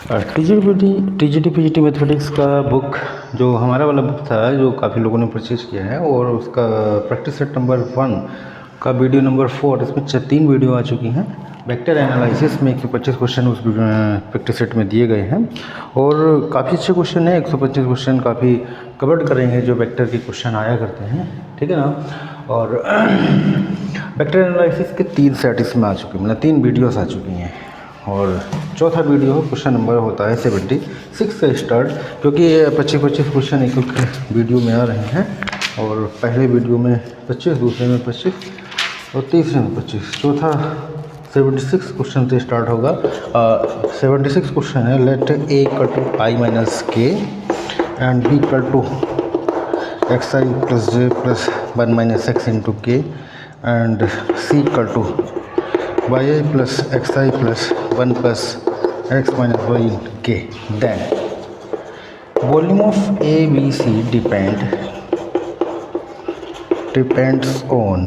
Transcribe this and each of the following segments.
TGT PGT mathematics का book जो हमारा वाला बुक था, जो काफ़ी लोगों ने परचेज किया है, और उसका प्रैक्टिस सेट नंबर 1 का वीडियो नंबर 4, इसमें 3 वीडियो आ चुकी हैं। वेक्टर एनालिसिस में 125 क्वेश्चन उस प्रैक्टिस सेट में दिए गए हैं और काफ़ी अच्छे क्वेश्चन हैं। 125 क्वेश्चन काफ़ी कवर्ड करेंगे जो वेक्टर के क्वेश्चन आया करते हैं, ठीक है ना। और वेक्टर एनालिसिस के 3 सेट इसमें आ चुके हैं, मतलब 3 वीडियोस आ चुकी हैं। और चौथा वीडियो क्वेश्चन नंबर होता है 76 से स्टार्ट, क्योंकि 25 क्वेश्चन एक वीडियो में आ रहे हैं। और पहले वीडियो में 25, दूसरे में 25 और तीसरे में 25। चौथा 76 क्वेश्चन से स्टार्ट होगा। 76 क्वेश्चन है। Let A equal to I minus K and B equal to X I plus J plus 1 minus x into K and C equal to Y I plus X I plus 1 plus x minus Y K. Then volume of A B C depends on,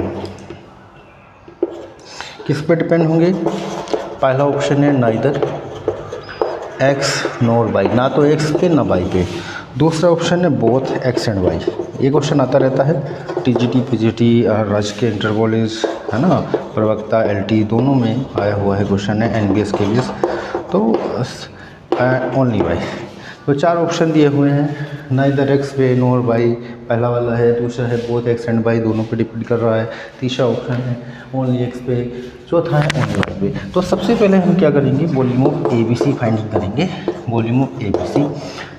किस पे depend होंगे? पहला option है neither x nor Y, ना तो x पे ना Y पे। दूसरा ऑप्शन है बोथ एक्स एंड वाई। ये क्वेश्चन आता रहता है टीजीटी पीजीटी राजकीय इंटर कॉलेज, है ना, प्रवक्ता एलटी दोनों में आया हुआ है क्वेश्चन है, एनबीएस के लिए। तो ओनली वाई। तो 4 ऑप्शन दिए हुए हैं, नाइदर एक्स पे नॉर वाई पहला वाला है, दूसरा है बोथ एक्स एंड वाई दोनों पे डिपेंड कर रहा है, तीसरा ऑप्शन है ओनली एक्स पे, चौथा है ओनली वाई पे। तो सबसे पहले हम क्या करेंगे, volume of A B C finding करेंगे। Volume of A B C,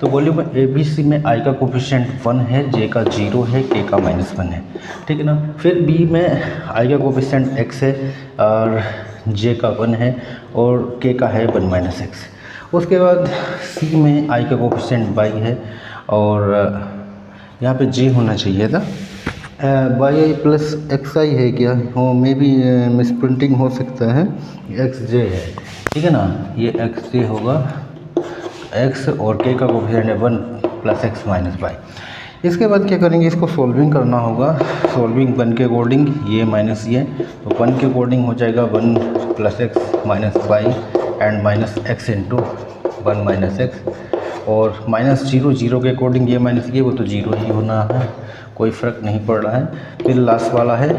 तो volume of A B C में आई का कोफिशिएंट 1 है, जे का 0 है, के का -1 है, ठीक है ना। फिर बी में आई का कोफिशिएंट x है और जे का 1 है और के का है 1 माइनस एक्स। उसके बाद सी में आई का कोफिशिएंट y है और यहाँ पे जे होना चाहिए था, वाई आई प्लस एक्स आई है क्या, हो मे बी मिस प्रिंटिंग हो सकता है, एक्स जे है, ठीक है ना। ये एक्स जे होगा, एक्स और के का कोफिशिएंट है 1 प्लस एक्स माइनस वाई। इसके बाद क्या करेंगे, इसको सोल्विंग करना होगा। सोल्विंग 1 के अकॉर्डिंग, ये माइनस ये, तो 1 के अकॉर्डिंग हो जाएगा 1 plus x minus y and minus x into 1 minus x, और -0 के अकॉर्डिंग ये माइनस ये, वो तो 0 ही होना है, कोई फ़र्क नहीं पड़ रहा है। फिर लास्ट वाला है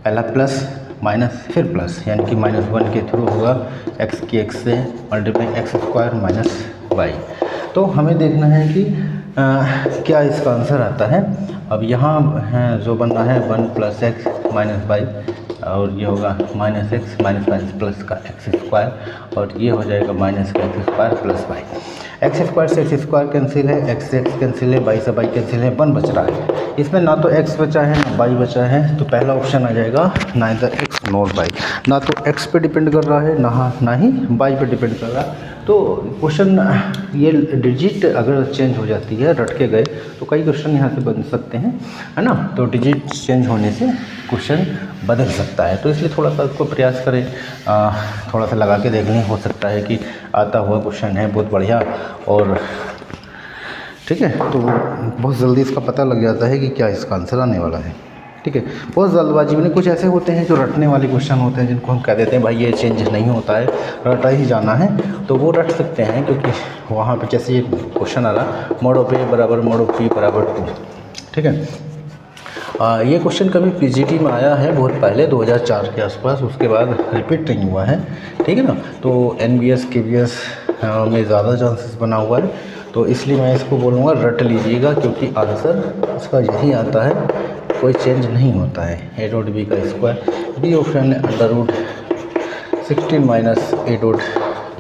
पहला प्लस माइनस फिर प्लस, यानी कि -1 के थ्रू होगा एक्स की एक्स से multiply x square minus y. तो हमें देखना है कि क्या इसका आंसर आता है। अब यहाँ जो बनना है 1 प्लस एक्स माइनस वाई, और ये होगा minus x minus minus plus का एक्स स्क्वायर, और ये हो जाएगा माइनस का x square plus y. X square से एक्स स्क्वायर कैंसिल है, एक्स से एक्स कैंसिल है, वाई से वाई कैंसिल है, 1 बच रहा है। इसमें ना तो एक्स बचा है ना वाई बचा है, तो पहला ऑप्शन आ जाएगा नाइदर एक्स नॉर वाई। ना तो एक्स पे डिपेंड कर रहा है ना ही वाई पे डिपेंड कर रहा है। तो क्वेश्चन ये डिजिट अगर चेंज हो जाती है, रट के गए, तो कई क्वेश्चन यहाँ से बन सकते हैं, है ना। तो डिजिट चेंज होने से क्वेश्चन बदल सकता है, तो इसलिए थोड़ा सा उसको प्रयास करें, थोड़ा सा लगा के देख लें, हो सकता है कि आता हुआ क्वेश्चन है बहुत बढ़िया, और ठीक है, तो बहुत जल्दी इसका पता लग जाता है कि क्या इसका आंसर आने वाला है, ठीक है। बहुत जल्दबाजी में कुछ ऐसे होते हैं जो रटने वाले क्वेश्चन होते हैं, जिनको हम कह देते हैं भाई ये चेंज नहीं होता है, रटा ही जाना है, तो वो रट सकते हैं, क्योंकि वहाँ पे जैसे ये क्वेश्चन आ रहा मोड़ो पे बराबर मोड़ो पी बराबर 2, ठीक है। ये क्वेश्चन कभी पीजीटी में आया है बहुत पहले 2004 के आसपास, उसके बाद रिपीट नहीं हुआ है, ठीक है ना। तो एनबीएस केवीएस में ज़्यादा चांसेस बना हुआ है, तो इसलिए मैं इसको बोलूँगा रट लीजिएगा, क्योंकि आंसर उसका यही आता है, कोई चेंज नहीं होता है। ए डॉट बी का स्क्वायर, बी ऑप्शन है √16 माइनस ए डॉट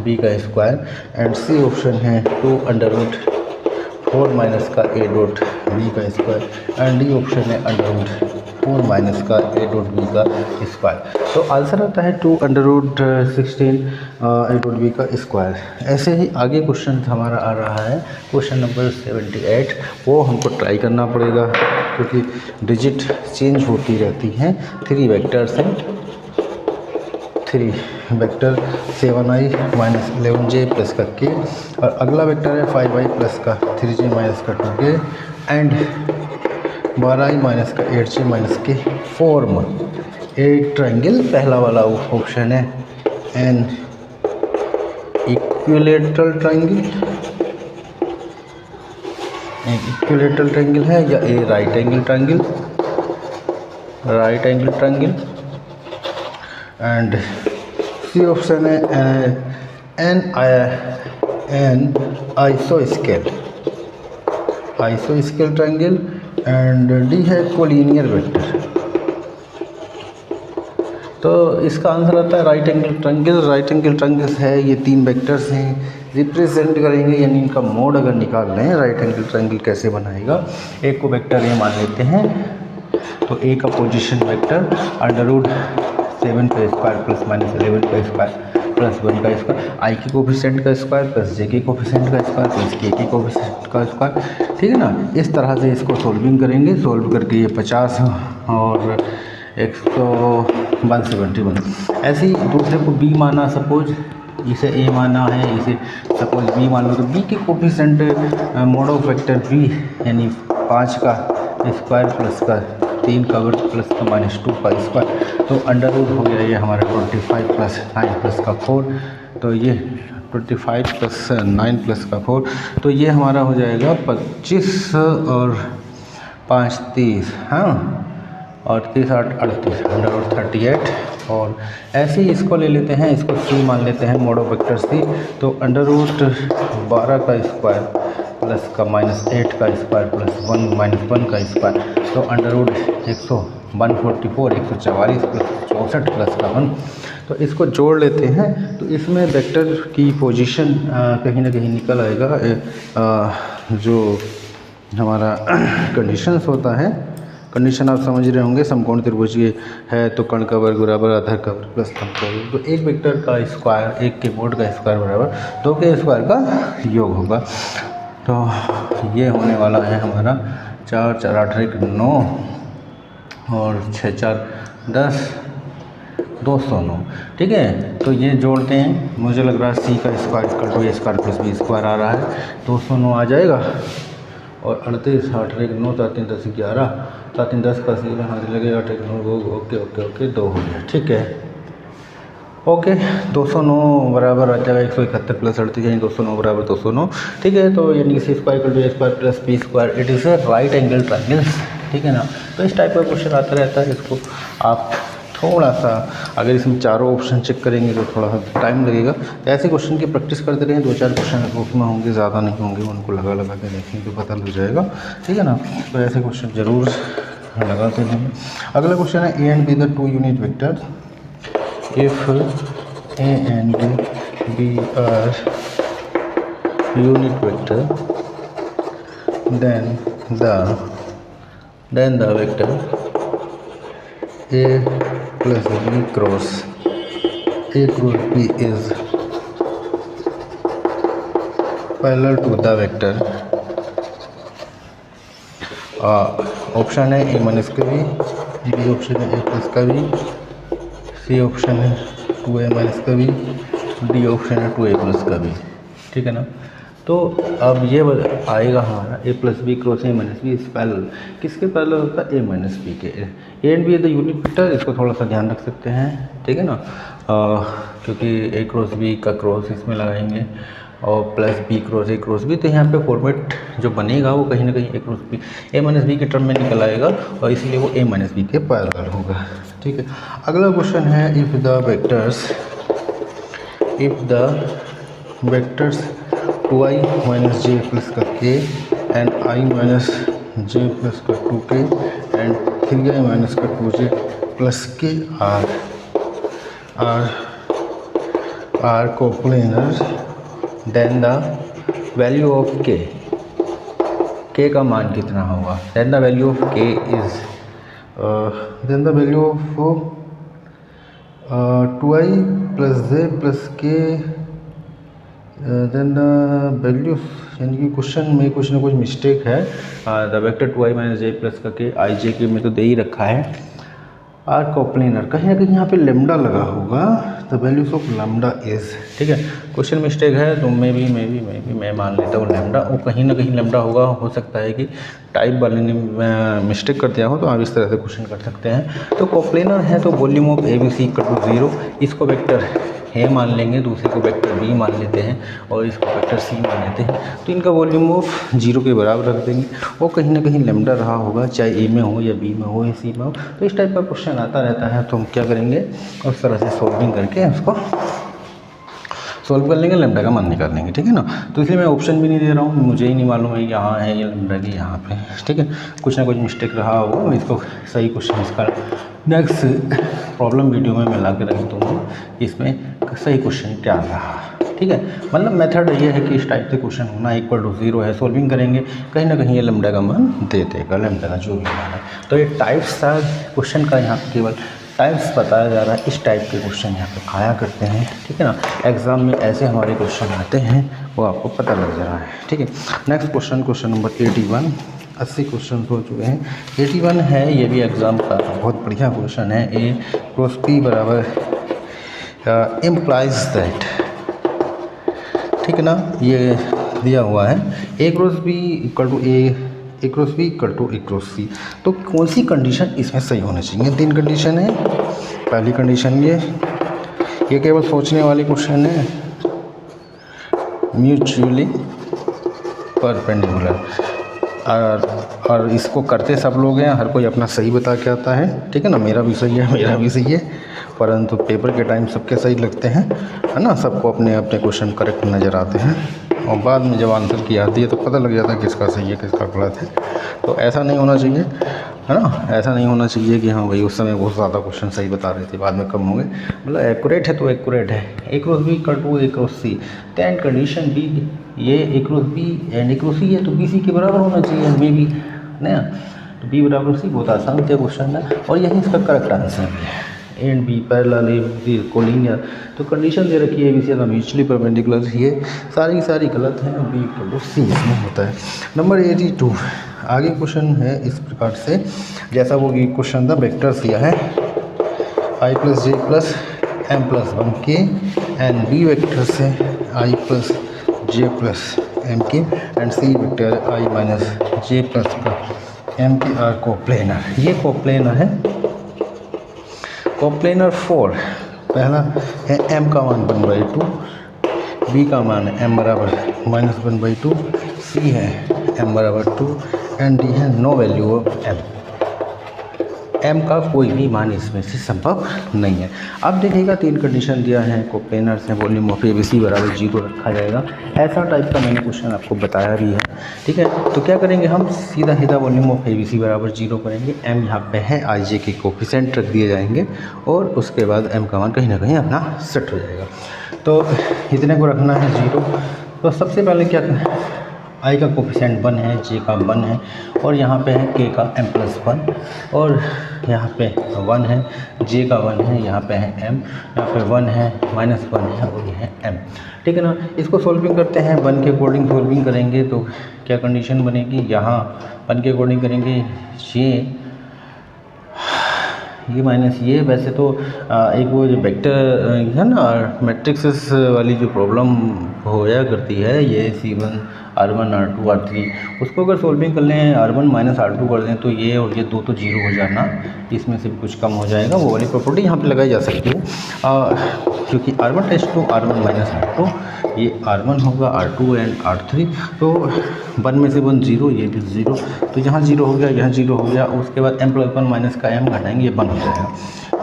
बी का स्क्वायर, एंड सी ऑप्शन है 2 √4 माइनस का ए डॉट बी का स्क्वायर, एंड डी ऑप्शन है √4 माइनस का ए डॉट बी का स्क्वायर। तो आंसर आता है 2 √16 ए डॉट बी का स्क्वायर। ऐसे ही आगे क्वेश्चन हमारा आ रहा है क्वेश्चन नंबर 78, वो हमको ट्राई करना पड़ेगा, क्योंकि डिजिट चेंज होती रहती हैं। 3 वेक्टर्स हैं, 3 vector 7i minus 11j plus का k, और अगला वेक्टर है 5i प्लस का 3j माइनस का 2k, एंड 12i माइनस का 8j माइनस के फॉर्म ए ट्रायंगल। पहला वाला ऑप्शन है n equilateral triangle, equilateral triangle है, या ए right angle triangle, right angle triangle. And C option है एन आइसोस्केल, आइसोस्केल ट्रायंगल। एंड डी है कोलिनियर वेक्टर। तो इसका आंसर आता है right angle triangle. Right angle triangle है, ये 3 वेक्टर्स हैं, रिप्रेजेंट करेंगे, यानी इनका मोड अगर निकाल रहे हैं राइट एंगल ट्रायंगल कैसे बनाएगा। एक को वेक्टर ए मान लेते हैं, तो ए का पोजीशन वेक्टर √7 का स्क्वायर प्लस -11 का स्क्वायर प्लस 1 का स्क्वायर, आई के कोफिशिएंट का स्क्वायर प्लस जे के कोफिशिएंट का स्क्वायर प्लस के कोफिशिएंट का स्क्वायर। ठीक है ना, इस तरह से इसको सोल्विंग करेंगे। सोल्व करके ये 50 और 171। ऐसे ही दूसरे को बी माना, सपोज इसे ए माना है, इसे सपोज बी मान लो, तो बी के coefficient mod of vector b यानी 5 का स्क्वायर प्लस का 3 का वर्ग प्लस का -2 का स्क्वायर, तो अंडर रूट हो गया ये हमारा 25 प्लस 9 प्लस का 4, तो ये 25 प्लस 9 प्लस का 4, तो ये हमारा हो जाएगा 25 और 5 30, हाँ, और 30 8 38 138। और ऐसे ही इसको ले लेते हैं, इसको सी मान लेते हैं, मोड ऑफ वेक्टर सी, तो √12 का स्क्वायर प्लस का -8 का स्क्वायर प्लस 1 का स्क्वायर, तो √144 144 प्लस 64 प्लस का 1। तो इसको जोड़ लेते हैं, तो इसमें वेक्टर की पोजीशन कहीं ना कहीं निकल आएगा। जो हमारा कंडीशंस होता है, कंडीशन आप समझ रहे होंगे, समकोण त्रिभुज ये है तो कर्ण का वर्ग बराबर आधार का वर्ग प्लस स्तंभ का वर्ग, तो एक वेक्टर का स्क्वायर, एक के मोड का स्क्वायर बराबर 2 के स्क्वायर का योग होगा। तो ये होने वाला है हमारा 4 4 8 1 9 और 6 4 10 209। ठीक है, तो ये जोड़ते हैं, मुझे लग रहा है सी का square = a² plus b square आ रहा है, 209 आ जाएगा। और 38 8 1 9 7 3 10 11 7 3 10 का 0 हाथ लगेगा, 8 1 9 ओके ओके ओके 2 हो गया। ठीक है, ओके 209 बराबर आ जाएगा 171 प्लस 38 यानी 209 बराबर 209। ठीक है, तो यानी C square = a² plus b square, it is a right angle triangle. ठीक है ना, तो इस टाइप का क्वेश्चन आता रहता है, इसको आप थोड़ा सा अगर इसमें चारों ऑप्शन चेक करेंगे तो थोड़ा सा टाइम लगेगा। तो ऐसे क्वेश्चन की प्रैक्टिस करते रहें, 2-4 क्वेश्चन उसमें होंगे, ज़्यादा नहीं होंगे, उनको लगा लगा के देखेंगे तो पता लग जाएगा। ठीक है ना, तो ऐसे क्वेश्चन ज़रूर लगाते रहेंगे। अगला क्वेश्चन है a and b the 2 unit vector, if a and b are unit vector then the vector a plus b cross b is parallel to the vector option है a माइनस का b, B option है a plus का b, सी option है 2a minus का b, D option है 2a plus का b। ठीक है ना, तो अब ये आएगा हमारा a plus b cross a minus b इस पैरेलल, किसके पैरेलल होता है, a माइनस बी के। A and b the unit vector, इसको थोड़ा सा ध्यान रख सकते हैं। ठीक है ना, क्योंकि a क्रॉस b का क्रॉस इसमें लगाएंगे और plus b cross a cross b, तो यहाँ पे फॉर्मेट जो बनेगा वो कहीं ना कहीं a cross b a minus b के टर्म में निकल आएगा, और इसलिए वो a माइनस बी के पैरेलल होगा। ठीक है, अगला क्वेश्चन है if the vectors 2i minus j plus का k and i minus j plus का 2k एंड 3i माइनस का 2j plus k are coplanar, then the value of k का मान कितना होगा, then the value of k is then the value of 2i plus j plus k then the value, यानी कि question में कुछ ना कुछ मिस्टेक है। The vector 2i minus j plus का के आई जे के में तो दे ही रखा है। आर कोप्लेनर, कहीं ना कहीं यहाँ पे लेमडा लगा होगा, the values of lambda is. ठीक है, क्वेश्चन मिस्टेक है, तो मैं मान लेता हूँ लैम्डा, वो कहीं ना कहीं लैम्डा होगा। हो सकता है कि टाइप वाले ने मिस्टेक कर दिया हो, तो आप इस तरह से क्वेश्चन कर सकते हैं। तो कोप्लेनर है तो volume of A B c = 0, इसको वेक्टर ए मान लेंगे, दूसरे को वेक्टर बी मान लेते हैं और इसको वेक्टर सी मान लेते हैं, तो इनका वॉल्यूम ऑफ 0 के बराबर रख देंगे। वो कहीं ना कहीं लैम्डा रहा होगा, चाहे ए में हो या बी में हो या सी में हो। तो इस टाइप का क्वेश्चन आता रहता है, तो हम क्या करेंगे, उस तरह से सॉल्विंग करके उसको सॉल्व कर लेंगे, लैम्डा का मान निकाल लेंगे, ठीक है ना। तो इसलिए मैं ऑप्शन भी नहीं दे रहा हूँ, मुझे ही नहीं मालूम है यहाँ है ये लैम्डा की यहाँ पे, ठीक है। कुछ ना कुछ मिस्टेक रहा होगा, मैं इसको सही क्वेश्चन इसका नेक्स्ट प्रॉब्लम वीडियो में मैं ला के रख दूँगा इसमें सही क्वेश्चन क्या रहा, ठीक है। मतलब मेथड ये है कि इस टाइप से क्वेश्चन होना, इक्वल टू 0 है, सॉल्विंग करेंगे, कहीं ना कहीं ये लैम्डा का मान दे देगा, लैम्डा का जो भी मान है। तो ये टाइप्स था क्वेश्चन का, यहाँ केवल टाइप्स बताया जा रहा है। इस टाइप के क्वेश्चन यहाँ पे आया करते हैं, ठीक है ना। एग्जाम में ऐसे हमारे क्वेश्चन आते हैं, वो आपको पता लग जा रहा है, ठीक है। नेक्स्ट क्वेश्चन नंबर 81, 80 क्वेश्चन हो चुके हैं। 81 है, ये भी एग्ज़ाम का बहुत बढ़िया क्वेश्चन है। ए क्रॉस पी बराबर इम्प्लाइज दैट, ठीक है ना, ये दिया हुआ है A cross B equal to A cross B equal to A cross C. तो कौन सी कंडीशन इसमें सही होनी चाहिए? 3 कंडीशन है। पहली कंडीशन ये केवल सोचने वाली क्वेश्चन है, म्यूचुअली परपेंडिकुलर, और इसको करते सब लोग हैं, हर कोई अपना सही बता के आता है, ठीक है ना। मेरा भी सही है, मेरा भी सही है, परंतु पेपर के टाइम सबके सही लगते हैं, है ना। सबको अपने अपने क्वेश्चन करेक्ट नज़र आते हैं, और बाद में जब आंसर की आती है तो पता लग जाता है किसका सही है किसका गलत है। तो ऐसा नहीं होना चाहिए, है ना। ऐसा नहीं होना चाहिए कि हाँ भाई उस समय बहुत ज़्यादा क्वेश्चन सही बता रहे थे, बाद में कम हो गए। मतलब एक्यूरेट है तो एक्यूरेट है। A cross B equal to A cross C, and condition B, ये A cross B and A cross C है तो बी सी के बराबर होना चाहिए, मे बी ना। तो बी बराबर सी बहुत आसान थे क्वेश्चन है, और यही इसका करेक्ट आंसर भी है। A and b parallel, a b collinear, तो कंडीशन दे रखी है A B c mutually perpendicular, ये सारी गलत हैं। बी इक्वल टू सी इसमें होता है। नंबर 82, आगे क्वेश्चन है इस प्रकार से, जैसा वो क्वेश्चन था वेक्टर्स दिया है i plus J plus m plus 1 k, and b vector से i plus J plus m k, and c vector i minus j plus m k are coplanar. ये कोप्लेनर है। कोप्लेनर 4, पहला है m का मान 1/2, b का मान है m बराबर -1/2, c है m बराबर 2, एंड d है नो वैल्यू ऑफ m का कोई भी मान इसमें से संभव नहीं है। अब देखिएगा 3 कंडीशन दिया है, कोप्लेनर से वॉल्यूम ऑफ ABC बराबर 0 रखा जाएगा। ऐसा टाइप का मैंने क्वेश्चन आपको बताया भी है, ठीक है। तो क्या करेंगे हम, सीधा वॉल्यूम ऑफ ABC बराबर 0 करेंगे। m यहाँ पे है, IJ के कोफिशिएंट रख दिए जाएंगे, और उसके बाद m का मान कहीं ना कहीं अपना सेट हो जाएगा। तो इतने को रखना है 0। तो सबसे पहले क्या I का कोफिशिएंट 1 है, J का 1 है, और यहाँ पे है K का m+1, और यहाँ पे 1 है, J का 1 है, यहाँ पे है m, यहाँ पे 1 है, -1 है, और ये है m, ठीक है ना। इसको सॉल्विंग करते हैं, 1 के अकॉर्डिंग सॉल्विंग करेंगे तो क्या कंडीशन बनेगी, यहाँ 1 के अकॉर्डिंग करेंगे ये माइनस ये। वैसे तो एक वो जो वेक्टर है ना, मैट्रिक्स वाली जो प्रॉब्लम होया करती है, ये C1 R1 R2 R3, उसको अगर सॉल्विंग कर लें, R1 माइनस R2 कर दें, तो ये और ये 2 तो 0 हो जाना, इसमें से कुछ कम हो जाएगा। वो वाली प्रॉपर्टी यहाँ पे लगाई जा सकती है, क्योंकि R1 test to R1 minus R2, ये R1 होगा, R2 एंड R3, तो 1 में से 1 0, ये भी 0, तो यहाँ 0 हो गया, यहाँ 0 हो गया। उसके बाद m+1 माइनस का m घटाएंगे, ये 1 हो जाएगा,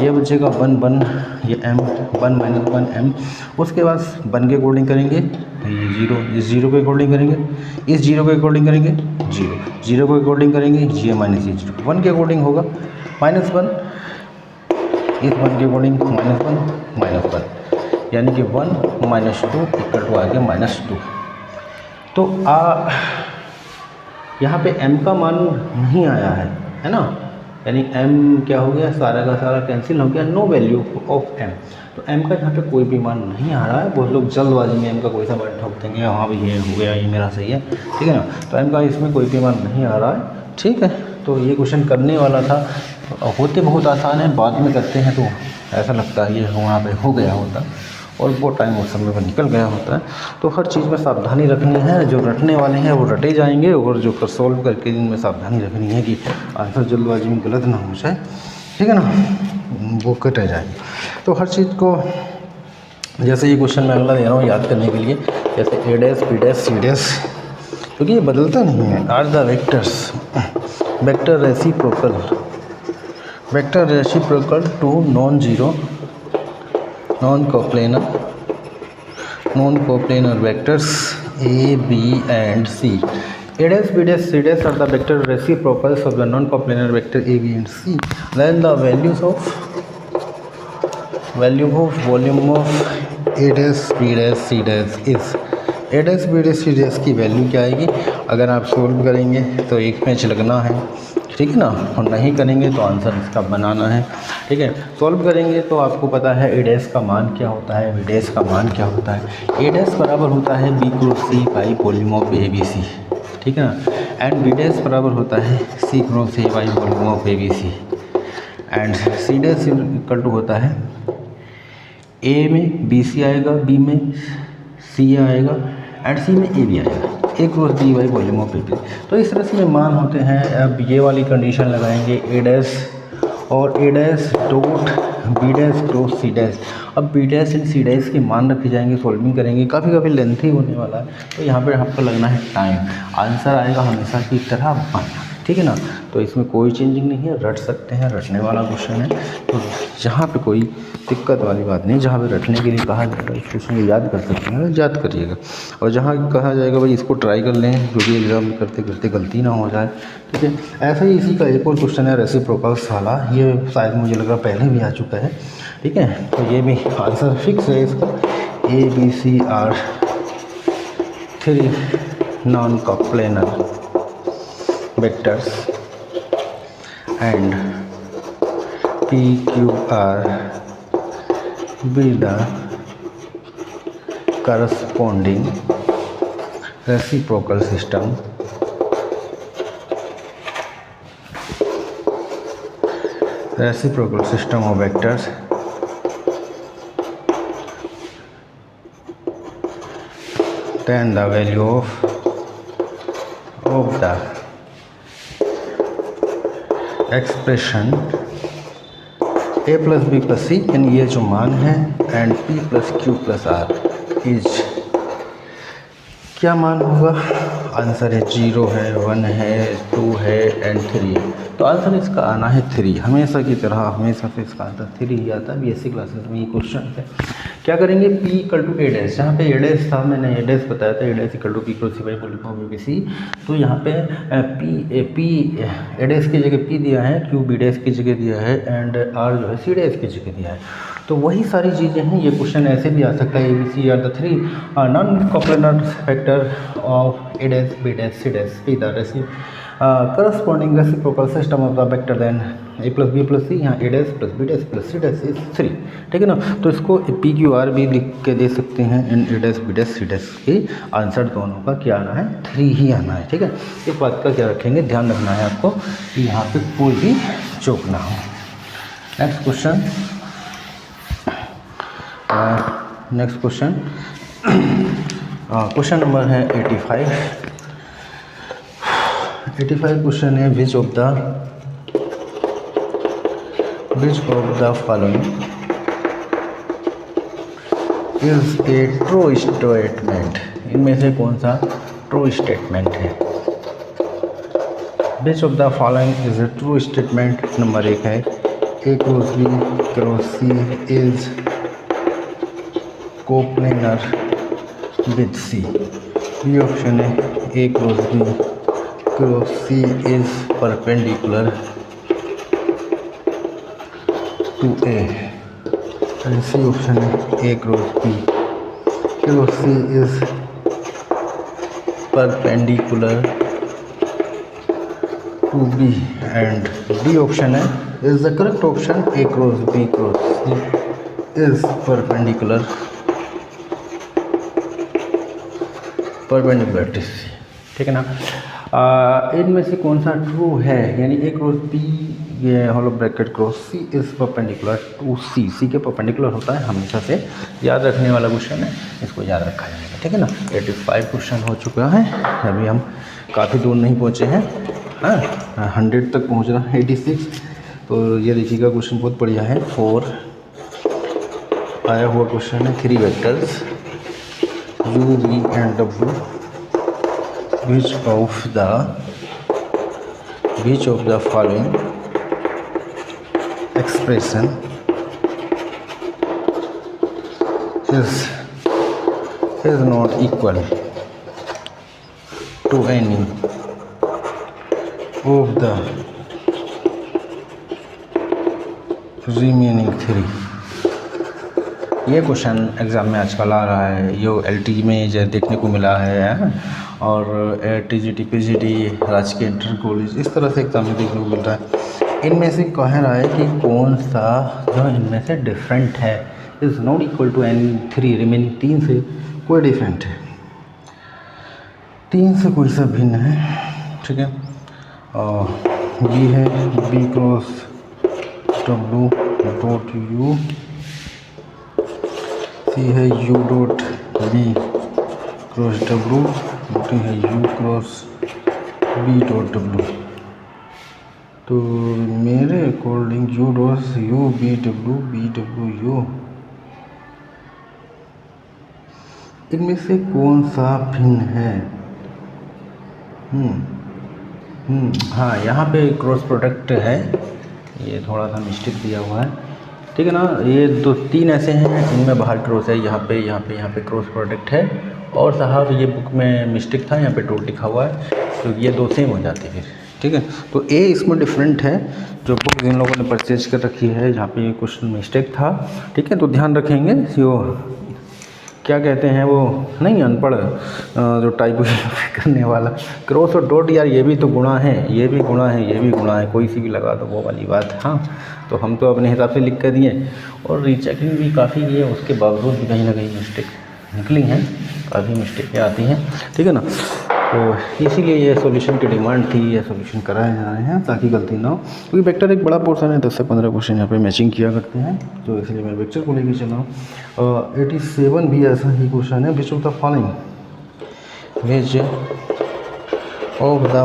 ये बचेगा 1 1, ये m 1 माइनस 1 m। उसके बाद 1 के अकॉर्डिंग करेंगे, ये 0, इस 0 के अकॉर्डिंग करेंगे, इस 0 के अकॉर्डिंग करेंगे 0 के अकॉर्डिंग करेंगे, ये माइनस ये 0, 1 के अकॉर्डिंग होगा -1, इस 1 के अकॉर्डिंग -1, यानी कि 1 -2 इक्वल टू आ गया -2। तो यहाँ पे m का मान नहीं आया है ना, यानी m क्या हो गया, सारा का सारा कैंसिल हो गया, नो वैल्यू ऑफ m। तो m का यहाँ पे कोई भी मान नहीं आ रहा है। बहुत लोग जल्दबाजी में m का कोई सा मान ठोक देंगे, हाँ भाई ये हो गया, ये मेरा सही है, ठीक है ना। तो m का इसमें कोई भी मान नहीं आ रहा है, ठीक है। तो ये क्वेश्चन करने वाला था, होते बहुत आसान है, बाद में करते हैं तो ऐसा लगता है ये वहाँ पे हो गया होता, और वो टाइम उस समय पर निकल गया होता है। तो हर चीज़ में सावधानी रखनी है, जो रटने वाले हैं वो रटे जाएंगे, और जो कर सॉल्व करके इनमें सावधानी रखनी है कि आंसर जल्दबाजी में गलत ना हो जाए, ठीक है ना, वो कटे जाएंगे। तो हर चीज़ को जैसे ये क्वेश्चन मैं अगला दे रहा हूँ याद करने के लिए, जैसे A dash B dash C dash, क्योंकि ये बदलता नहीं है। Are the vectors vector reciprocal to non coplanar vectors A B and C. A dash, B dash, C dash are the vector reciprocals of the non-coplanar vector A, B and C. Then the value of volume of A dash, B dash, C dash is A dash, B dash, C dash की value क्या आएगी? अगर आप solve करेंगे तो एक match लगना है, ठीक है ना, और नहीं करेंगे तो आंसर इसका बनाना है, ठीक है। सॉल्व करेंगे तो आपको पता है ए डैश का मान क्या होता है, बी डैश का मान क्या होता है। ए डैश बराबर होता है B cross C by volume of A B C, ठीक है ना, एंड बी डैश बराबर होता है C cross A by volume of A B C, and C dash equal to होता है ए में बी सी आएगा, बी में सी आएगा एंड सी में ए बी आएगा, A cross B by volume of A B. तो इस तरह से मान होते हैं। अब ये वाली कंडीशन लगाएंगे ए डैश और A dash dot B dash cross C dash. अब B dash and C dash के मान रखे जाएंगे, सॉल्विंग करेंगे, काफ़ी लेंथी होने वाला है, तो यहाँ पे आपको लगना है टाइम। आंसर आएगा हमेशा की तरह 1, ठीक है ना। तो इसमें कोई चेंजिंग नहीं है, रट सकते हैं, रटने वाला क्वेश्चन है, तो यहाँ पे कोई दिक्कत वाली बात नहीं। जहाँ पे रटने के लिए कहा जाएगा इस क्वेश्चन को याद कर सकते हैं, याद करिएगा, और जहाँ कहा जाएगा भाई इसको ट्राई कर लें क्योंकि एग्जाम में करते करते गलती ना हो जाए, ठीक है। ऐसा ही इसी का एक और क्वेश्चन है रेसिप्रोकल्स वाला, ये शायद मुझे लग रहा पहले भी आ चुका है, ठीक है। तो ये भी आंसर फिक्स है इसका, a B C are 3 non coplanar vectors and P, Q, R be the corresponding reciprocal system of vectors then the value of the expression a plus B plus C, यानी ये जो मान है, and p plus Q plus R is, क्या मान होगा? Answer है 0 है, 1 है, 2 है एंड 3 है। तो आंसर इसका आना है 3, हमेशा की तरह हमेशा से इसका आंसर 3 ही आता है। बीएससी क्लासेस में ये क्वेश्चन है। क्या करेंगे? P equal to a dash, जहाँ पे ए डैश था मैंने ए डैश बताया था, A dash equal to P cross C by volume of A B C. तो यहाँ पे P ए डैश की जगह P दिया है, Q बी डैश की जगह दिया है एंड R जो है सी डैश की जगह दिया है। तो वही सारी चीज़ें हैं। ये क्वेश्चन ऐसे भी आ सकता है, A B C are the 3 non coplanar factor of A dash B dash C dash P the corresponding reciprocal system of the vector then A plus B plus C, यहाँ A dash plus B dash plus C dash is 3, ठीक है ना। तो इसको P Q R भी लिख के दे सकते हैं and a dash B dash C dash के आंसर दोनों का क्या आना है? 3 ही आना है, ठीक है। इस बात का क्या रखेंगे, ध्यान रखना है आपको कि यहाँ पे कोई भी चूक ना हो। नेक्स्ट क्वेश्चन, क्वेश्चन नंबर है 85 क्वेश्चन है, which of the following is a true statement, इनमें से कौन सा ट्रू स्टेटमेंट है? Which of the following is a true statement. Number 1 है A cross B cross C is coplanar with C. B option है A cross B cross C is perpendicular to A, and C option है A cross B cross C is perpendicular to B, and D option है is the correct option, A cross B cross C is perpendicular to C, ठीक है ना। इनमें से कौन सा true है, यानी ए क्रॉस बी ये hollow bracket cross C is perpendicular to C, C के परपेंडिकुलर होता है, हमेशा से याद रखने वाला क्वेश्चन है, इसको याद रखा जाएगा, ठीक है ना। 85 क्वेश्चन हो चुका है, अभी हम काफ़ी दूर नहीं पहुँचे हैं, हाँ 100 तक पहुँच रहा है, 86। तो ये देखिएगा क्वेश्चन बहुत बढ़िया है। 4 आया हुआ क्वेश्चन है 3 vectors u v and w which of the following expression is not equal to any of the remaining 3। ये क्वेश्चन एग्ज़ाम में आजकल आ रहा है, ये LT में जो देखने को मिला है और TGT PGT राजकीय इंटर कॉलेज इस तरह से एग्ज़ाम में देखने को मिल रहा है। इनमें से कह रहा है कि कौन सा जो इनमें से डिफरेंट है, is not equal to any 3 remaining 3 से कोई डिफरेंट है, 3 से कोई सा भिन्न है। ठीक है, बी है B cross W dot U, C है you dot B cross W, D है U cross B dot W. तो मेरे according U dot U B W U, इनमें से कौन सा भिन्न है? हाँ, यहाँ पे क्रॉस प्रोडक्ट है, ये थोड़ा सा मिस्टेक दिया हुआ है। ठीक है ना, ये 2-3 ऐसे हैं इनमें बाहर क्रॉस है, यहाँ पे क्रॉस प्रोडक्ट है। और साहब ये बुक में मिस्टेक था, यहाँ पे डॉट लिखा हुआ है, तो ये 2 सेम हो जाते फिर। ठीक है, तो ए इसमें डिफरेंट है, जो बुक जिन लोगों ने परचेज कर रखी है, यहाँ पे क्वेश्चन मिस्टेक था। ठीक है, तो ध्यान रखेंगे। यो क्या कहते हैं वो नहीं अनपढ़ जो टाइप करने वाला, क्रॉस और डॉट, यार ये भी तो गुणा है, ये भी गुणा है, कोई सी भी लगा दो, वो वाली बात। हाँ, तो हम तो अपने हिसाब से लिख कर दिए और रीचेकिंग भी काफ़ी की है, उसके बावजूद भी कहीं ना कहीं मिस्टेक निकली हैं, काफ़ी मिस्टेकें आती हैं। ठीक है ना, तो इसीलिए ये सॉल्यूशन की डिमांड थी, ये सॉल्यूशन कराए जा रहे हैं ताकि गलती ना हो, क्योंकि वेक्टर एक बड़ा पोर्शन है, 10 से 15 क्वेश्चन यहाँ पे मैचिंग किया करते हैं, तो इसलिए मैं वेक्टर को लेके चला हूँ। 87 भी ऐसा ही क्वेश्चन है, which of the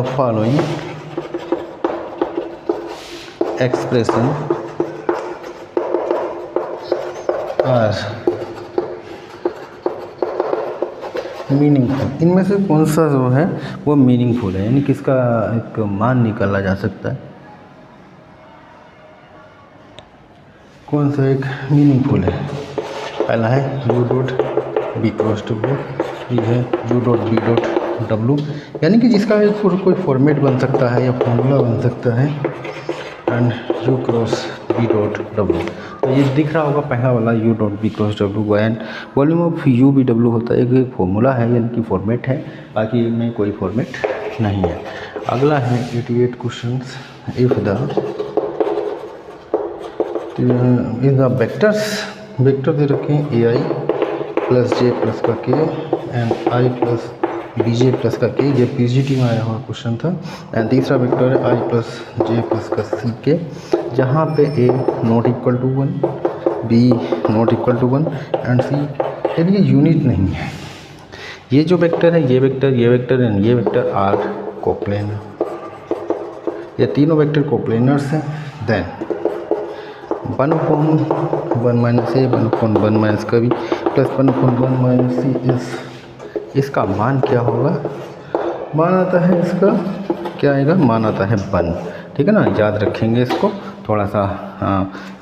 following expression are meaningful, इनमें से कौन सा जो है वो मीनिंगफुल है, यानी किसका एक मान निकाला जा सकता है, कौन सा एक मीनिंगफुल है? पहला है यू डॉट बी क्रॉस डब्लू, ये है यू डॉट बी डॉट डब्लू, यानी कि जिसका कोई फॉर्मेट बन सकता है या फॉर्मूला बन सकता है, and U cross B dot W. तो ये दिख रहा होगा पहला वाला U dot B cross W, and volume of U B W होता है, एक फॉर्मूला है यानी कि फॉर्मेट है, बाकी में कोई फॉर्मेट नहीं है। अगला है 88 question, if the vectors, vector दे रखे हैं A I plus J plus का K and I plus B J plus का के, ये PGT में आया हुआ क्वेश्चन था। एंड तीसरा वेक्टर है आई प्लस जे प्लस का सी के, जहाँ पे A not equal to 1, B not equal to 1 and C यानी ये यूनिट नहीं है। ये जो वेक्टर है, ये वेक्टर एंड ये वेक्टर आर कोप्लेनर, ये तीनों वेक्टर कोप्लेनर्स हैं। देन 1/1 माइनस ए, 1/1 माइनस का भी प्लस 1/1 माइनस सी, इसका मान क्या होगा? मान आता है इसका क्या आएगा? मान आता है 1। ठीक है ना, याद रखेंगे इसको थोड़ा सा।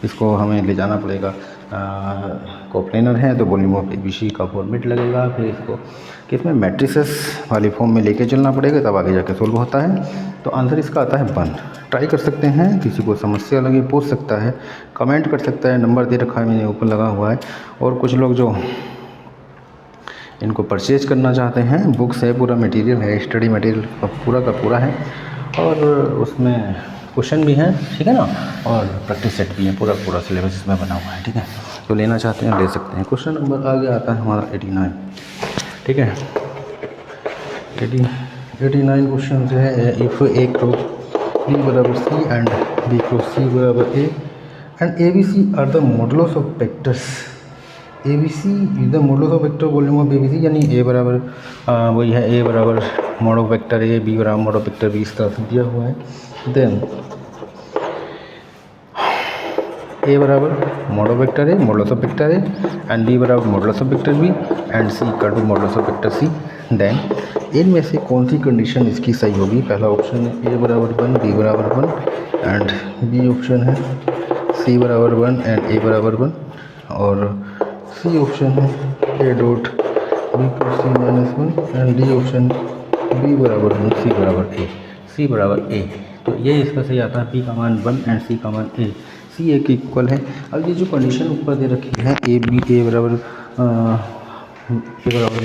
इसको हमें ले जाना पड़ेगा, कोप्लेनर है तो वॉल्यूम ऑफ ABC का फॉर्मेट लगेगा, फिर इसको किसमें मैट्रिसेस वाली फॉर्म में लेके चलना पड़ेगा, तब आगे जाके सोल्व होता है। तो आंसर इसका आता है 1। ट्राई कर सकते हैं, किसी को समस्या लगे पूछ सकता है, कमेंट कर सकता है, नंबर दे रखा है मैंने ऊपर लगा हुआ है। और कुछ लोग जो इनको परचेज करना चाहते हैं, बुक्स है, पूरा मटेरियल है, स्टडी मटेरियल पूरा का पूरा है, और उसमें क्वेश्चन भी हैं, ठीक है ना, और प्रैक्टिस सेट भी है, पूरा सिलेबस इसमें बना हुआ है। ठीक है, तो लेना चाहते हैं ले सकते हैं। क्वेश्चन नंबर आगे आता है हमारा 89। ठीक है, 89 क्वेश्चन जो है, इफ़ ए क्रॉस बी बराबर C and B cross C बराबर A and ABC are the modulus of vectors, ABC is the modulus of vector volume of ABC, यानी ए बराबर वही है, ए बराबर mod of vector A, B बराबर mod of vector B, इस तरह से दिया हुआ है। देन ए बराबर model vector A modulus of vector A and B बराबर modulus of vector B and C equal to modulus of vector c. Then इनमें से कौन सी कंडीशन इसकी सही होगी? पहला ऑप्शन है ए बराबर 1 बी बराबर 1 एंड बी ऑप्शन है सी बराबर 1 एंड ए बराबर 1 और सी ऑप्शन है a dot b plus c minus 1 and D option b बराबर 1 सी बराबर ए। तो ये इसका सही आता है, बी का मान 1 एंड सी का मान ए, सी ए के इक्वल है। अब ये जो कंडीशन ऊपर दे रखी है ए बराबर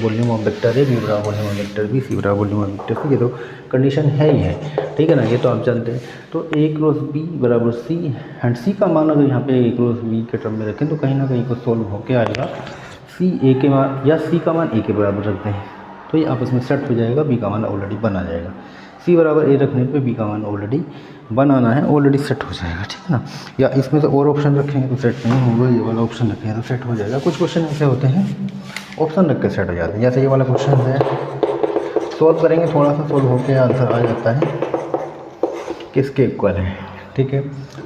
volume of vector A, B बराबर volume of vector b, c बराबर वॉल्यूम ऑफ वेक्टर सी, ये तो कंडीशन है ही है, ठीक है ना, ये तो आप जानते हैं। तो ए क्रॉस बी बराबर सी एंड सी का मान अगर यहाँ पे ए क्रॉस बी के टर्म में रखें तो कहीं ना कहीं को सोल्व होके आएगा सी ए के मान या सी का मान ए के बराबर रखते हैं तो ये आपस में सेट हो जाएगा, बी का मान ऑलरेडी बना जाएगा। सी बराबर ए रखने पे बी का मान ऑलरेडी बनाना है, ऑलरेडी सेट हो जाएगा, ठीक है ना। या इसमें से और ऑप्शन रखेंगे तो सेट नहीं होगा, ये वाला ऑप्शन रखेंगे तो सेट हो जाएगा। कुछ क्वेश्चन ऐसे होते हैं ऑप्शन रख के सेट हो जाते हैं, जैसे ये वाला क्वेश्चन है, सॉल्व करेंगे थोड़ा सा सॉल्व होकर आंसर आ जाता है किसके इक्वल है, ठीक है।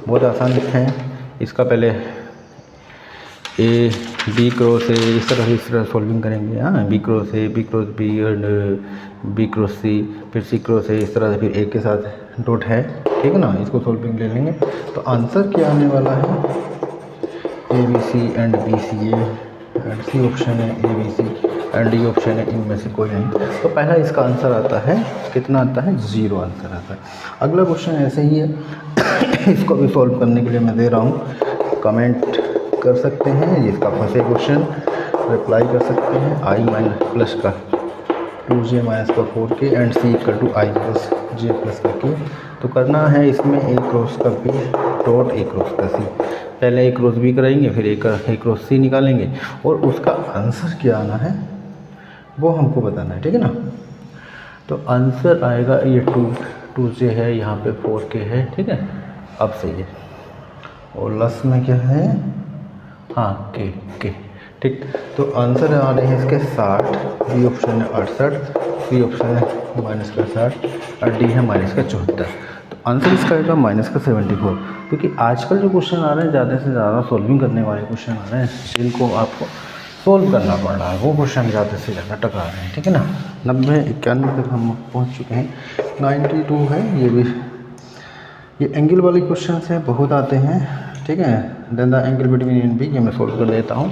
बहुत आसान लिखे हैं इसका, पहले ए बी क्रॉस ए इस तरह सॉल्विंग करेंगे, हाँ, B cross A, B cross B and B cross C, फिर सी क्रॉस ए, इस तरह से फिर ए के साथ डॉट है, ठीक है ना। इसको सॉल्विंग ले लेंगे तो आंसर क्या आने वाला है, A B C and B C A and C option है A B C and D option है इनमें से कोई नहीं। तो पहला इसका आंसर आता है, कितना आता है, 0 आंसर आता है। अगला क्वेश्चन ऐसे ही है इसको भी सॉल्व करने के लिए मैं दे रहा हूँ, कमेंट कर सकते हैं, इसका फंसे क्वेश्चन रिप्लाई कर सकते हैं। आई माइनस प्लस का 2j माइनस का 4k and C equal to I plus J plus का k। तो करना है इसमें ए क्रॉस का बी डॉट ए क्रॉस का सी, पहले ए क्रॉस बी कराएंगे फिर ए क्रॉस सी निकालेंगे और उसका आंसर क्या आना है वो हमको बताना है, ठीक है ना। तो आंसर आएगा ये 2j है, यहाँ पे 4k है, ठीक है, अब सही है। और लस में क्या है, हाँ के, ठीक। तो आंसर आ रहे हैं इसके 60, बी ऑप्शन है 68, सी ऑप्शन है माइनस का 60 और डी है माइनस का 74। तो आंसर इसका आएगा माइनस का 74, क्योंकि आजकल जो क्वेश्चन आ रहे हैं ज़्यादा से ज़्यादा सॉल्विंग करने वाले क्वेश्चन आ रहे हैं जिनको आपको सोल्व करना पड़ रहा है, वो क्वेश्चन ज़्यादा से ज़्यादा टकरा रहे हैं, ठीक है ना। 90 91 तक हम पहुँच चुके हैं, 92 है ये भी। ये एंगल वाले क्वेश्चन हैं, बहुत आते हैं, ठीक है। Then the angle between an b, ये मैं सोल्व कर देता हूँ।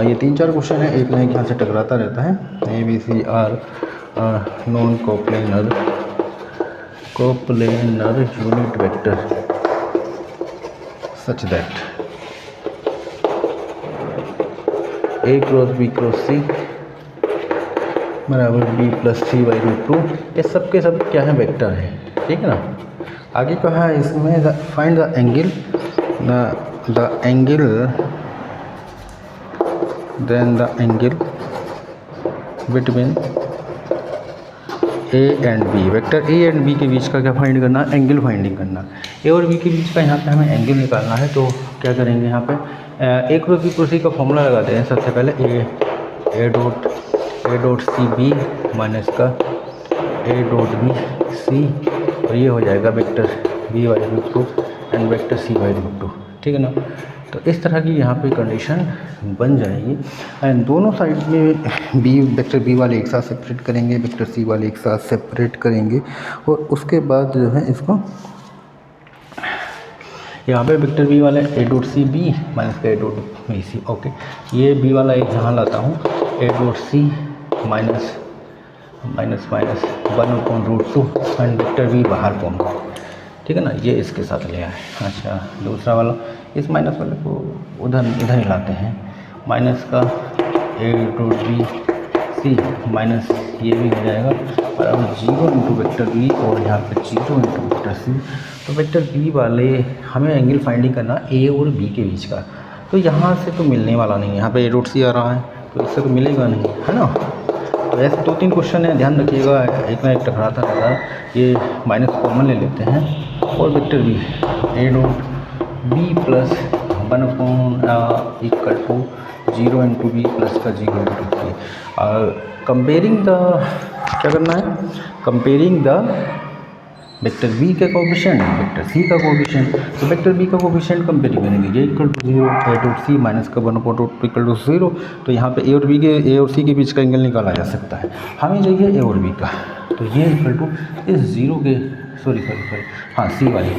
ये 3-4 क्वेश्चन है, एक ना एक यहाँ से टकराता रहता है। A B C are non coplanar unit vector such that A cross B cross C बराबर B plus C by root 2, ये सब के सब क्या है, वेक्टर है, ठीक है ना। आगे कहा है इसमें find the angle between A and b, vector A and b के बीच का क्या फाइंड करना, एंगल फाइंडिंग करना। ए और बी के बीच का यहाँ पे हमें एंगल निकालना है, तो क्या करेंगे यहाँ पे a cross B cross c का फॉर्मूला लगाते हैं। सबसे पहले a dot C B minus का ए डॉट बी सी, और ये हो जाएगा vector b by root 2 and vector c by root 2, ठीक है ना। तो इस तरह की यहाँ पे कंडीशन बन जाएगी एंड दोनों साइड में बी वेक्टर बी वाले एक साथ सेपरेट करेंगे, वेक्टर सी वाले एक साथ सेपरेट करेंगे और उसके बाद जो है इसको यहाँ पे वेक्टर बी वाले A dot C B minus का ए डॉट बी सी, ओके। ये बी वाला एक यहाँ लाता हूँ, A dot C minus 1/√2 and vector B बाहर पहुँच, ठीक है ना, ये इसके साथ ले आए। अच्छा, दूसरा वाला इस माइनस वाले को इधर ही लाते हैं, माइनस का ए डॉट बी सी माइनस ये भी हो जाएगा और अब 0 इंटू वेक्टर बी और यहाँ पे 0 इंटू वेक्टर सी। तो वेक्टर बी वाले हमें एंगल फाइंडिंग करना ए और बी के बीच का, तो यहाँ से तो मिलने वाला नहीं है, यहाँ पे ए डॉट सी आ रहा है तो इससे तो मिलेगा नहीं, है ना। तो ऐसे 2-3 क्वेश्चन है, ध्यान रखिएगा, एक ना एक टकराता रहता है। ये माइनस कॉमन ले लेते हैं और vector b a dot b plus 1 equal to 0 into b plus का 0 इंटू सी। कंपेयरिंग द क्या करना है, कंपेयरिंग द वेक्टर बी का कोफिशिएंट वेक्टर सी का कोफिशिएंट। तो वेक्टर बी का कोफिशिएंट कंपेयर करेंगे, ये equal to 0 a dot C minus का 1/√2 इक्वल टू 0। तो यहाँ पे ए और सी के बीच का एंगल निकाला जा सकता है। हमें चाहिए ए और बी का, तो ये इक्वल टू इस जीरो के सॉरी हाँ सी वाली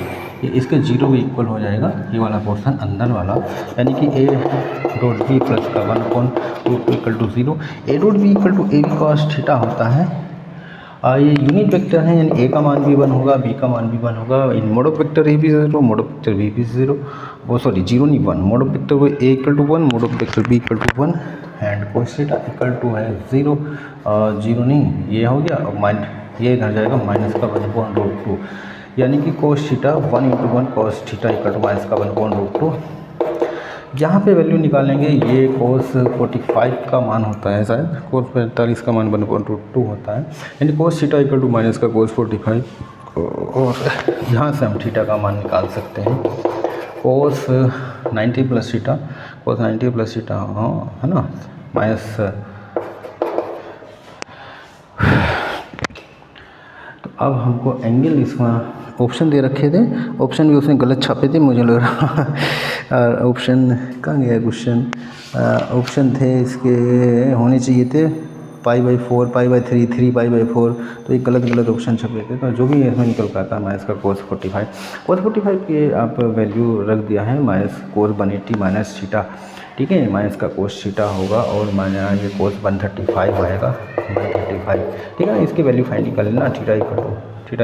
ये इसके जीरो के इक्वल हो जाएगा, ये वाला पोर्शन अंदर वाला, यानी कि ए डॉट बी प्लस का 1/√2 equal to 0। A dot b equal to a b cos theta होता है। ये यूनिट वेक्टर है, यानी ए का मान भी 1 होगा, बी का मान भी 1 होगा। इन मोड ऑफ वेक्टर ए भी 0, मोड ऑफ वेक्टर बी भी 0, वो सॉरी 0 नहीं 1, mod of vector a equal to 1, mod of vector b equal to 1 and cos theta equal to है 0, 0 नहीं ये हो गया, और ये इधर जाएगा माइनस का 1/√2, यानी कि cos theta 1 × 1 cos theta equal to minus का 1/√2। यहाँ पे वैल्यू निकालेंगे, ये कोस 45 का मान होता है शायद, कोस 45 का मान 1/√2 होता है, यानी cos theta equal to minus का कोस 45, और यहाँ से हम थीटा का मान निकाल सकते हैं। कोस 90 प्लस थीटा, कोस 90 प्लस थीटा हाँ है ना, माइनस। तो अब हमको एंगल इसमें ऑप्शन दे रखे थे, ऑप्शन भी उसने गलत छापे थे मुझे लग रहा। ऑप्शन कहाँ गया क्वेश्चन, ऑप्शन थे इसके होने चाहिए थे π/4, π/3, 3π/4, तो ये गलत ऑप्शन छपे थे। तो जो भी इसमें निकल पाता है माइनस का कोस 45 की आप वैल्यू रख दिया है, माइनस कोस 180 माइनस थीटा, ठीक है, माइनस का कोस थीटा होगा और माइनस ये कोस 135 आएगा 135, ठीक है। इसकी वैल्यू फाइंड कर लेना, थीटा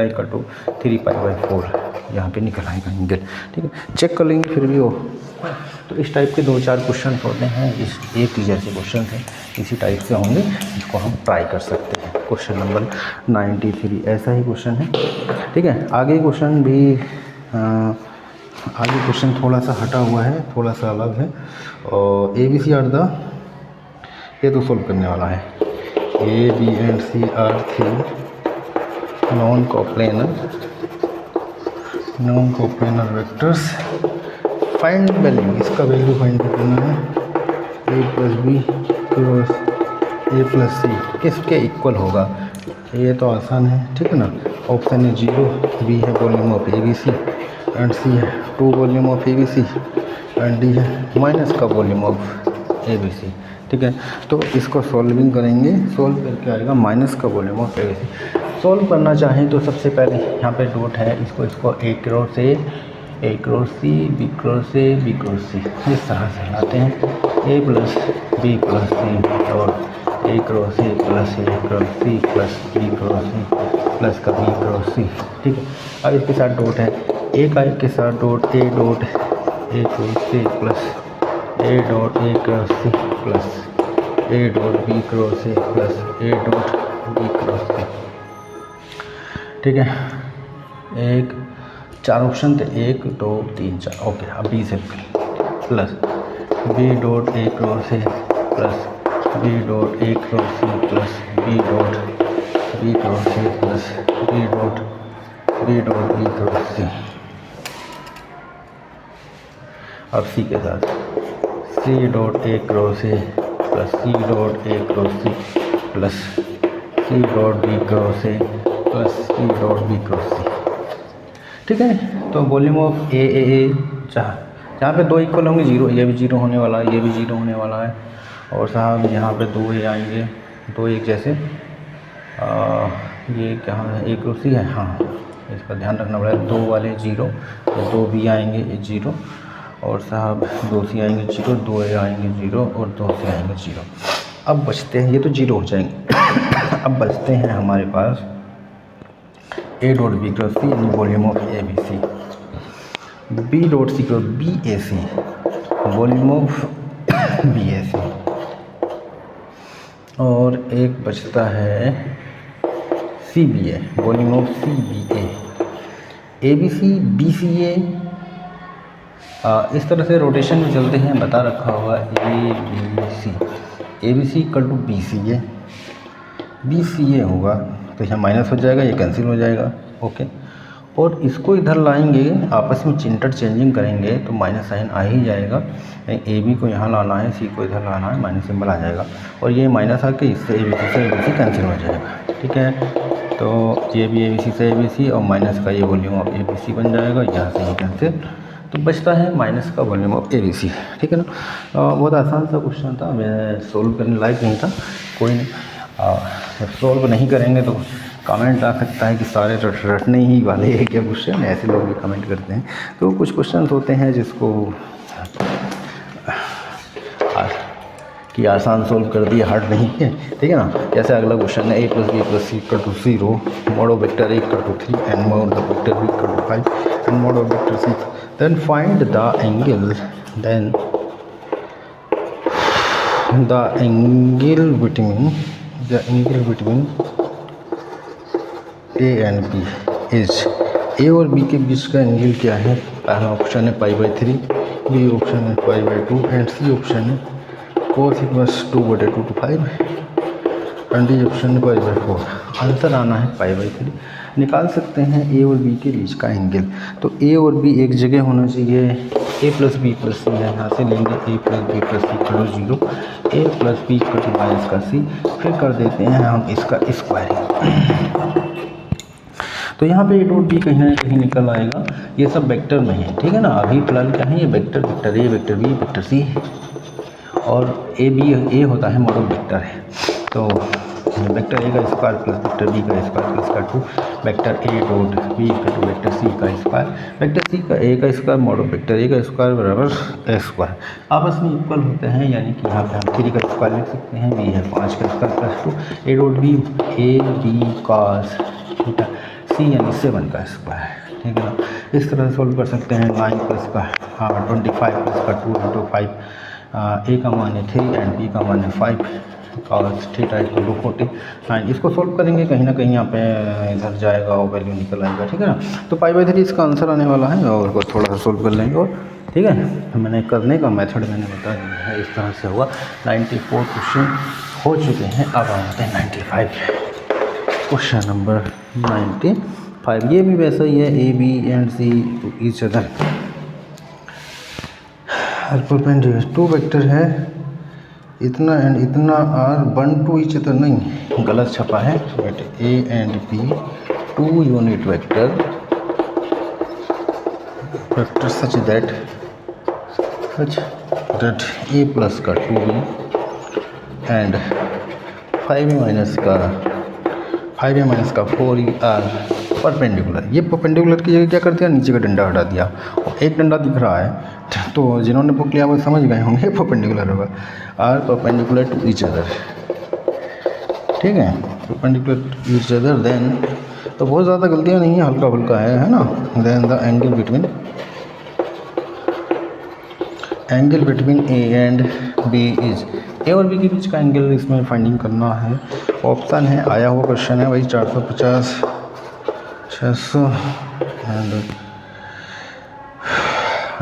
इक्वल टू 3π/4 यहाँ पे निकल आएगा एंगल, ठीक है। चेक कर लेंगे फिर भी वो। तो इस टाइप के 2-4 क्वेश्चन होते हैं, इस एक ही जैसे क्वेश्चन हैं इसी टाइप से होंगे, इसको हम ट्राई कर सकते हैं। क्वेश्चन नंबर 93 ऐसा ही क्वेश्चन है, ठीक है। आगे क्वेश्चन भी आगे क्वेश्चन थोड़ा सा हटा हुआ है, थोड़ा सा अलग है, और ABC आर द, ये तो सोल्व करने वाला है। A, B and C are 3 non coplanar vectors, find value, इसका वैल्यू फाइंड करना है। A + B cross A + C किसके इक्वल होगा, ये तो आसान है, ठीक है ना। ऑप्शन है 0, B है volume of ABC and C है 2 volume of ABC and D है माइनस का वॉल्यूम ऑफ ABC, ठीक है। तो इसको सॉल्विंग करेंगे, सॉल्व करके आएगा माइनस का वॉल्यूम ऑफ ABC। सॉल्व करना चाहें तो सबसे पहले यहाँ पे डॉट है, इसको A cross A, A cross C, B cross A, B cross C इस तरह से लाते हैं। A + B + C और A cross A + A cross C plus B cross C plus का B क्रॉस C, ठीक है। अब इसके साथ डॉट है, A का एक के साथ dot A dot A cross A plus A dot A cross C plus A dot B cross A plus A dot B cross C, ठीक है। एक 4 ऑप्शन थे, 1 2 3 4, ओके। अब B से plus B dot A cross A plus B dot A cross C plus B dot B cross A plus B dot B cross C। अब C के साथ C dot A cross A plus C dot A cross C plus C dot B cross A plus C dot B cross C, ठीक है। तो volume of ए जहाँ पे 2 equal होंगे 0, ये भी 0 होने वाला है, ये भी 0 होने वाला है, और साहब यहाँ पे 2 A आएंगे, 2 एक जैसे, ये कहाँ है, A क्रॉस C है, हाँ इसका ध्यान रखना पड़ेगा। 2 वाले 0, 2 B आएंगे 0, और साहब 2 C आएंगे 0, 2 A आएंगे 0 और 2 C आएंगे 0। अब बचते हैं, ये तो 0 हो जाएंगे। अब बचते हैं हमारे पास A dot B cross C यानी volume of ABC, B dot C cross BAC volume of BAC, और एक बचता है CBA volume of CBA, ABC BCA। इस तरह से रोटेशन में चलते हैं, बता रखा हुआ ABC इक्वल टू BCA होगा, तो यहाँ माइनस हो जाएगा, ये कैंसिल हो जाएगा, ओके। और इसको इधर लाएंगे, आपस में इंटरचेंजिंग करेंगे तो माइनस साइन आ ही जाएगा। AB को यहाँ लाना है, C को इधर लाना है, माइनस सिंबल आ जाएगा, और ये माइनस आके इससे ABC कैंसिल हो जाएगा, ठीक है। तो ये भी ABC से ABC और माइनस का ये वॉल्यूम ऑफ ABC बन जाएगा, यहाँ से ये कैंसिल, तो बचता है माइनस का वॉल्यूम ऑफ ABC। ठीक है ना। बहुत आसान सा क्वेश्चन था, मैं सोल्व करने लायक नहीं था, कोई नहीं। जब सोल्व नहीं करेंगे तो कमेंट आ सकता है कि सारे रटने ही वाले हैं क्या क्वेश्चन, ऐसे लोग भी कमेंट करते हैं। तो कुछ क्वेश्चन होते हैं जिसको कि आसान सोल्व कर दिया, हार्ड नहीं है। ठीक है ना। जैसे अगला क्वेश्चन है a + b + c = 0, mod of vector a = 3 and mod of vector b = 5 and mod of vector c, then find the angle between a and b is, a और b के बीच का एंगल क्या है। पहला ऑप्शन है π/3, B option है π/2 and C option है cos = 2/2 to 5 and D option है π/4। आंसर आना है π/3। निकाल सकते हैं ए और बी के बीच का एंगल। तो ए और बी एक जगह होना चाहिए, a + b + c है, यहाँ से लेंगे a + b + c = 0, a + b = -c, फिर कर देते हैं हम इसका स्क्वायरिंग। तो यहाँ पे a डॉट b कहीं ना कहीं निकल आएगा, ये सब वेक्टर में है। ठीक है ना। अभी फिलहाल क्या है, ये vector a, vector b, vector c, और a होता है मॉड ऑफ वेक्टर है। तो वेक्टर a का स्क्वायर प्लस वेक्टर b का स्क्वायर प्लस का 2, vector a dot b = vector c का स्क्वायर, वेक्टर c का a का square mod of vector a का स्क्वायर बराबर a स्क्वायर, आपस में इक्वल होते हैं। यानी कि यहाँ पे हम 3 का स्क्वायर लिख सकते हैं, b है 5 का square plus 2, a dot b a b cos theta, c यानी 7 का स्क्वायर। ठीक है ना। इस तरह सोल्व कर सकते हैं। 9 प्लस का 25 प्लस का 2 × 5, a का मान है 3 एंड b का मान है 5 cos थीटा = 49। इसको सोल्व करेंगे, कहीं ना कहीं यहाँ पे इधर जाएगा और वैल्यू निकल आएगा। ठीक है ना। तो π/3 इसका आंसर आने वाला है, और थोड़ा सा सोल्व कर लेंगे और। ठीक है। मैंने करने का मेथड मैंने बता दिया है, इस तरह से हुआ। 94 क्वेश्चन हो चुके हैं, अब आते हैं 95, क्वेश्चन नंबर 95। ये भी वैसा ही है, a b and c to each other perpendicular, 2 vector है, इतना एंड इतना आर 1 to each other, नहीं गलत छपा है, but a and b 2 unit vector such that a plus का 2b एंड 5a माइनस का 4e आर परपेंडिकुलर। ये परपेंडिकुलर की जगह क्या कर दिया, नीचे का डंडा हटा दिया, और एक डंडा दिख रहा है, तो जिन्होंने बुक लिया वो समझ गए होंगे परपेंडिकुलर होगा, are perpendicular to each other. ठीक है। Perpendicular to each other, then तो बहुत ज़्यादा गलतियाँ नहीं है, हल्का फुल्का है ना। Then the angle between A and B is, A और बी के बीच का एंगल इसमें फाइंडिंग करना है। ऑप्शन है, आया हुआ क्वेश्चन है भाई, 450, 600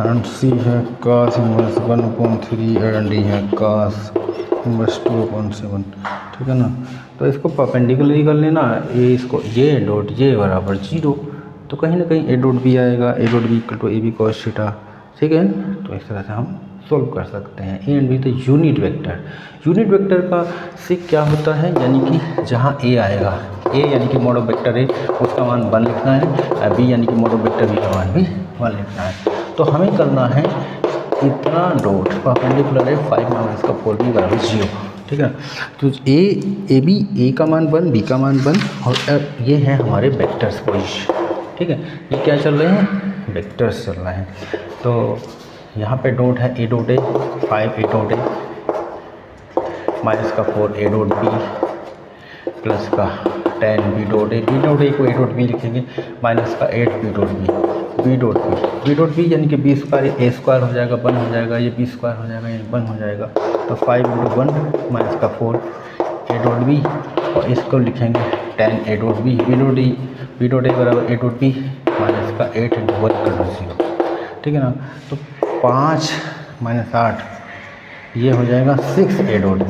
एंड सी है cos 1/3 एंड डी है cos 2/7। ठीक है ना। तो इसको परपेंडिकुलर कर लेना, ये डॉट ये बराबर 0, तो कहीं ना कहीं a डॉट बी आएगा, a dot b = a b cos theta. ठीक है। तो इस तरह से हम सोल्व कर सकते हैं। ए एंड बी तो यूनिट वेक्टर का सिक क्या होता है, यानी कि जहाँ ए आएगा, ए यानी कि मॉड ऑफ वेक्टर ए, उसका मान 1 लिखना है, बी यानी कि मॉड ऑफ वेक्टर बी का मान भी 1 लिखना है। तो हमें करना है इतना डॉट परपेंडिकुलर है 5 - इसका 4b = 0। ठीक है। तो ए बी, ए का मान 1, बी का मान 1, और ये है हमारे वेक्टर्स पोजीशन। ठीक है। ये क्या चल रहे हैं, वेक्टर्स चल रहे हैं। तो यहाँ पे डॉट है, a dot A 5 a dot A minus का 4 a डॉट बी प्लस का 10 b डॉट ए, b डॉट ए को a डॉट बी लिखेंगे, माइनस का 8 b डॉट बी यानी कि b स्क्वायर a स्क्वायर हो जाएगा, 1 हो जाएगा, ये b स्क्वायर हो जाएगा, ये 1 हो जाएगा। तो 5 × 1 माइनस का 4 a डॉट बी, और इसको लिखेंगे 10 a dot b, b dot a बराबर a डॉट बी माइनस का 8 × 1 = 0। ठीक है ना। तो 5 - 8 ये हो जाएगा 6 a डॉट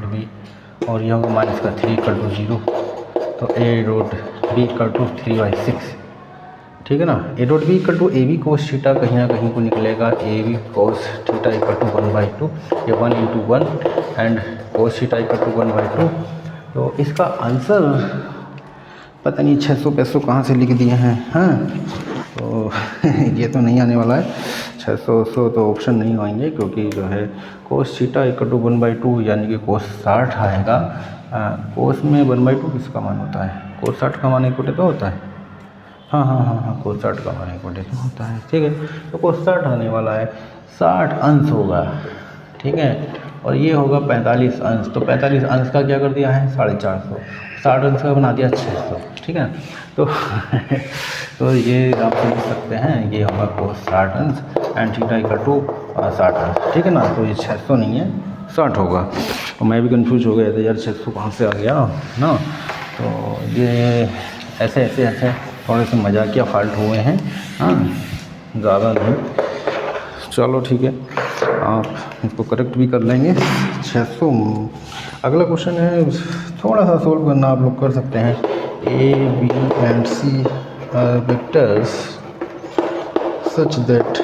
बी, और ये होगा माइनस का 3 = 0, तो a डॉट बी = 3/6। ठीक है ना। a dot b = a b cos theta, कहीं ना कहीं को निकलेगा, a b cos थीटा = 1/2, ये 1 × 1 एंड cos थीटा = 1/2। तो इसका आंसर पता नहीं 600 पैसों कहाँ से लिख दिए हैं। हाँ तो ये तो नहीं आने वाला है 600 तो ऑप्शन नहीं आएंगे, क्योंकि जो है कोस थीटा इक्वल टू 1/2 यानी कि कोस 60 आएगा। कोस में 1/2 किसका मान होता है? कोस 60 का मान 1/2 होता है। हाँ कोस 60 का मान 1/2 होता है। ठीक है, तो कोस 60 आने वाला है, 60 अंश होगा। ठीक है, और ये होगा 45 अंश। तो 45 अंश का क्या कर दिया है? 450। 60 अंश का बना दिया 600। ठीक है, तो तो ये आप समझ सकते हैं, ये होगा कोस 60 अंश एंड थीटा इक्वल टू 60 अंश। ठीक है ना, तो ये 600 नहीं है 60 होगा। तो मैं भी कंफ्यूज हो गया था यार 600 कहाँ से आ गया ना। तो ये ऐसे थोड़े से मजाकिया फॉल्ट हुए हैं। हाँ ज़्यादा नहीं, चलो ठीक है, आप इसको करेक्ट भी कर लेंगे। 600। अगला क्वेश्चन है, थोड़ा सा सोल्व करना आप लोग कर सकते हैं। A, B and C are vectors such that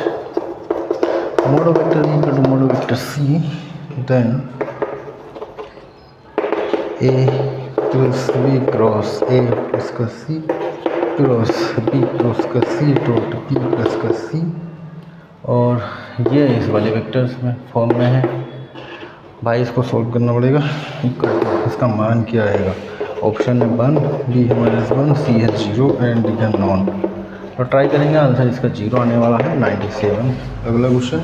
modo vector E equal to modo vector C, then A plus B cross A plus का C cross B cross का C dot B plus का C, और ये इस वाले vectors में form में है। भाई इसको सॉल्व करना पड़ेगा। इसका मान क्या आएगा? ऑप्शन है 1, बी है -1, सी है 0 एंड डी है नॉन। तो ट्राई करेंगे, आंसर इसका 0 आने वाला है 97। अगला क्वेश्चन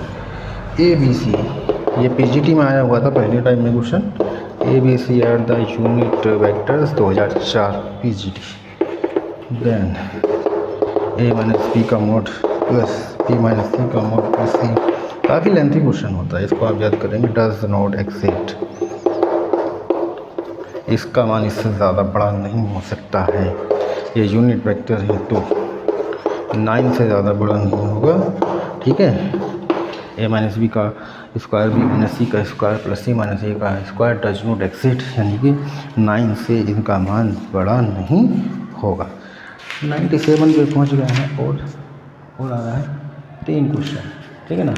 ABC, ये पीजीटी में आया हुआ था पहले टाइम में question. ABC are the unit vectors 2004 PGT. Then A minus b का mod plus B minus c का मोड प्लस सी। काफ़ी लेंथी क्वेश्चन होता है, इसको आप याद करेंगे। डज नॉट एक्सीड, इसका मान इससे ज़्यादा बड़ा नहीं हो सकता है। ये यूनिट वेक्टर है तो 9 से ज़्यादा बड़ा नहीं होगा। ठीक है, A माइनस बी का स्क्वायर B माइनस सी का स्क्वायर प्लस C माइनस ए का स्क्वायर डज नॉट एक्सीड, यानी कि 9 से इनका मान बड़ा नहीं होगा। 97 पे पहुंच गए हैं और आ रहा है 3 क्वेश्चन। ठीक है ना,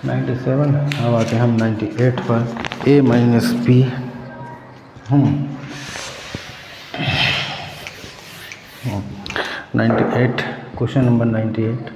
97। अब आते हैं हम 98 पर। A minus b 98, question number 98।